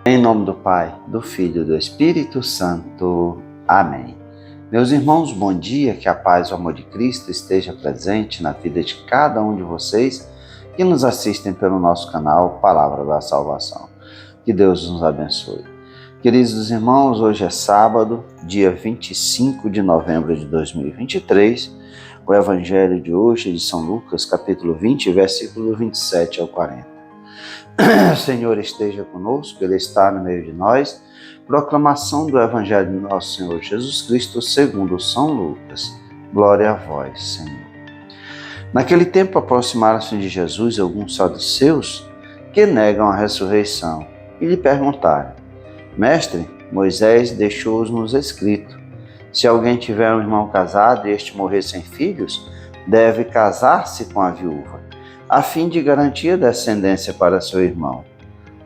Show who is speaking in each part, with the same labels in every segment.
Speaker 1: Em nome do Pai, do Filho e do Espírito Santo. Amém. Meus irmãos, bom dia, que a paz e o amor de Cristo esteja presente na vida de cada um de vocês que nos assistem pelo nosso canal Palavra da Salvação. Que Deus nos abençoe. Queridos irmãos, hoje é sábado, dia 25 de novembro de 2023. O Evangelho de hoje é de São Lucas, capítulo 20, versículo 27 ao 40. O Senhor esteja conosco, Ele está no meio de nós. Proclamação do Evangelho de nosso Senhor Jesus Cristo, segundo São Lucas. Glória a vós, Senhor. Naquele tempo aproximaram-se de Jesus alguns saduceus que negam a ressurreição e lhe perguntaram: Mestre, Moisés deixou-nos escrito: se alguém tiver um irmão casado e este morrer sem filhos, deve casar-se com a viúva, a fim de garantir a descendência para seu irmão.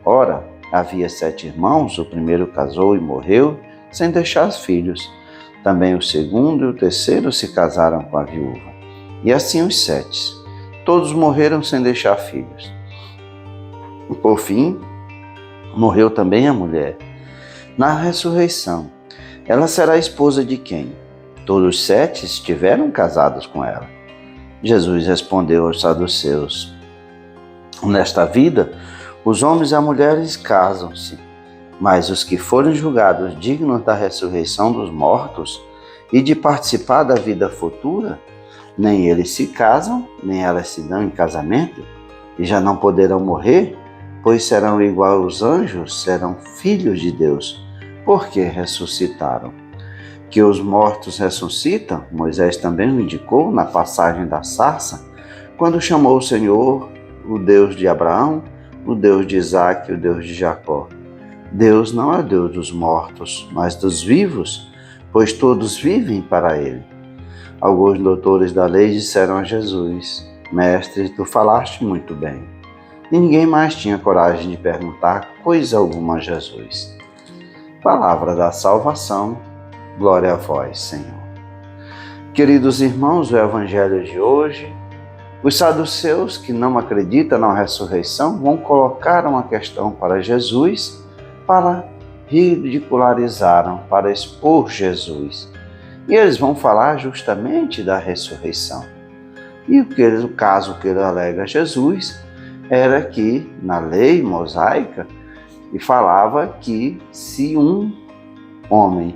Speaker 1: Ora, havia 7 irmãos, o primeiro casou e morreu, sem deixar filhos. Também o segundo e o terceiro se casaram com a viúva. E assim os 7. Todos morreram sem deixar filhos. Por fim, morreu também a mulher. Na ressurreição, ela será esposa de quem? Todos os 7 estiveram casados com ela. Jesus respondeu aos saduceus: nesta vida, os homens e as mulheres casam-se, mas os que forem julgados dignos da ressurreição dos mortos e de participar da vida futura, nem eles se casam, nem elas se dão em casamento, e já não poderão morrer, pois serão igual aos anjos, serão filhos de Deus, porque ressuscitaram. Que os mortos ressuscitam, Moisés também o indicou na passagem da sarça, quando chamou o Senhor, o Deus de Abraão, o Deus de Isaque e o Deus de Jacó. Deus não é Deus dos mortos, mas dos vivos, pois todos vivem para Ele. Alguns doutores da lei disseram a Jesus: Mestre, tu falaste muito bem. E ninguém mais tinha coragem de perguntar coisa alguma a Jesus. Palavra da salvação. Glória a vós, Senhor. Queridos irmãos, o Evangelho de hoje, os saduceus que não acreditam na ressurreição vão colocar uma questão para Jesus, para ridicularizar, para expor Jesus. E eles vão falar justamente da ressurreição. E o caso que ele alega a Jesus era que, na lei mosaica, e falava que se um homem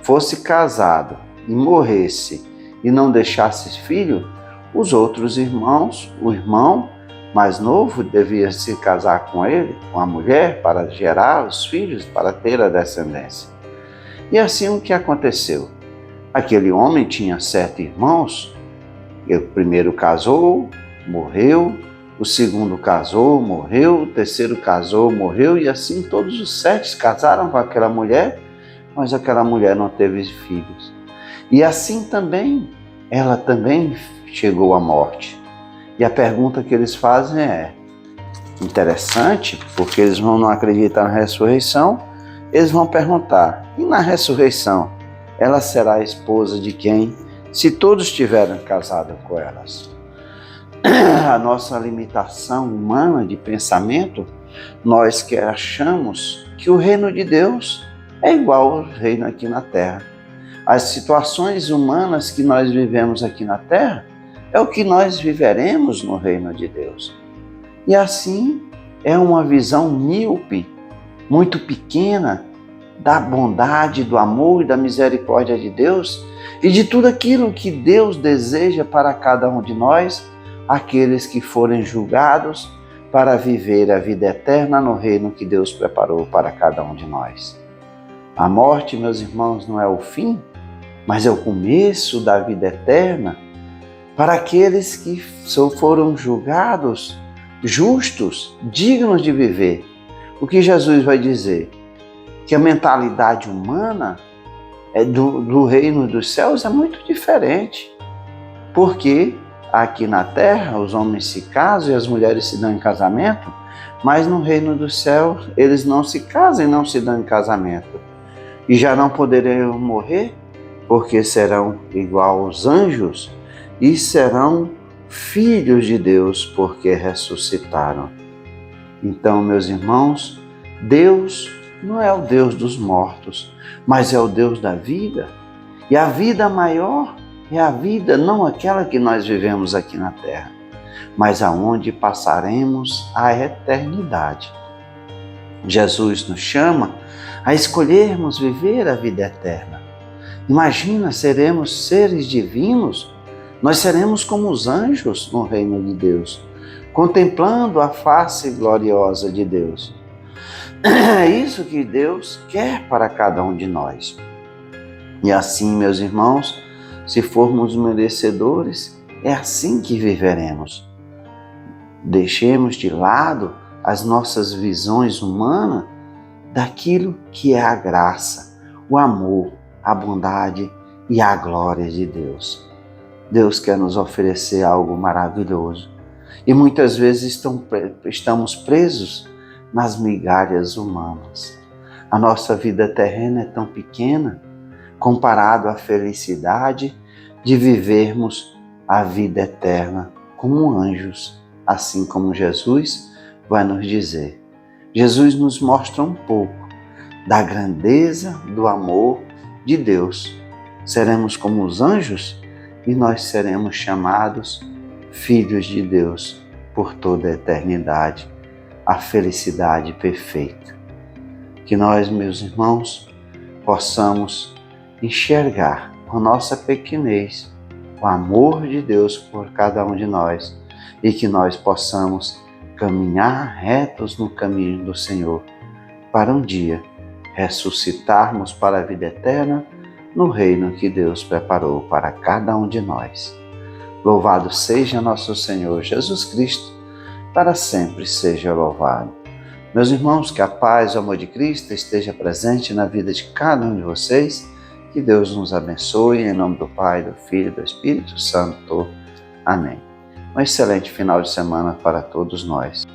Speaker 1: fosse casado e morresse e não deixasse filho, os outros irmãos, o irmão mais novo devia se casar com ele, com a mulher, para gerar os filhos, para ter a descendência. E assim o que aconteceu? Aquele homem tinha 7 irmãos, o primeiro casou, morreu, o segundo casou, morreu, o terceiro casou, morreu, e assim todos os 7 casaram com aquela mulher, mas aquela mulher não teve filhos. E assim também, ela também chegou à morte. E a pergunta que eles fazem é interessante, porque eles vão não acreditar na ressurreição, eles vão perguntar: e na ressurreição, ela será a esposa de quem, se todos tiverem casado com elas? A nossa limitação humana de pensamento, nós que achamos que o reino de Deus é igual ao reino aqui na Terra. As situações humanas que nós vivemos aqui na Terra é o que nós viveremos no reino de Deus. E assim é uma visão míope, muito pequena, da bondade, do amor e da misericórdia de Deus e de tudo aquilo que Deus deseja para cada um de nós, aqueles que forem julgados para viver a vida eterna no reino que Deus preparou para cada um de nós. A morte, meus irmãos, não é o fim, mas é o começo da vida eterna para aqueles que foram julgados justos, dignos de viver. O que Jesus vai dizer? Que a mentalidade humana do reino dos céus é muito diferente, porque aqui na terra os homens se casam e as mulheres se dão em casamento, mas no reino dos céus eles não se casam e não se dão em casamento. E já não poderão morrer, porque serão igual aos anjos e serão filhos de Deus, porque ressuscitaram. Então, meus irmãos, Deus não é o Deus dos mortos, mas é o Deus da vida. E a vida maior é a vida, não aquela que nós vivemos aqui na terra, mas aonde passaremos a eternidade. Jesus nos chama a escolhermos viver a vida eterna. Imagina, seremos seres divinos, nós seremos como os anjos no reino de Deus, contemplando a face gloriosa de Deus. É isso que Deus quer para cada um de nós. E assim, meus irmãos, se formos merecedores, é assim que viveremos. Deixemos de lado as nossas visões humanas daquilo que é a graça, o amor, a bondade e a glória de Deus. Deus quer nos oferecer algo maravilhoso e muitas vezes estamos presos nas migalhas humanas. A nossa vida terrena é tão pequena comparado à felicidade de vivermos a vida eterna como anjos, assim como Jesus vai nos dizer. Jesus nos mostra um pouco da grandeza do amor de Deus. Seremos como os anjos e nós seremos chamados filhos de Deus por toda a eternidade, a felicidade perfeita. Que nós, meus irmãos, possamos enxergar com nossa pequenez o amor de Deus por cada um de nós e que nós possamos caminhar retos no caminho do Senhor para um dia ressuscitarmos para a vida eterna no reino que Deus preparou para cada um de nós. Louvado seja nosso Senhor Jesus Cristo, para sempre seja louvado. Meus irmãos, que a paz e o amor de Cristo esteja presente na vida de cada um de vocês. Que Deus nos abençoe, em nome do Pai, do Filho e do Espírito Santo. Amém. Um excelente final de semana para todos nós.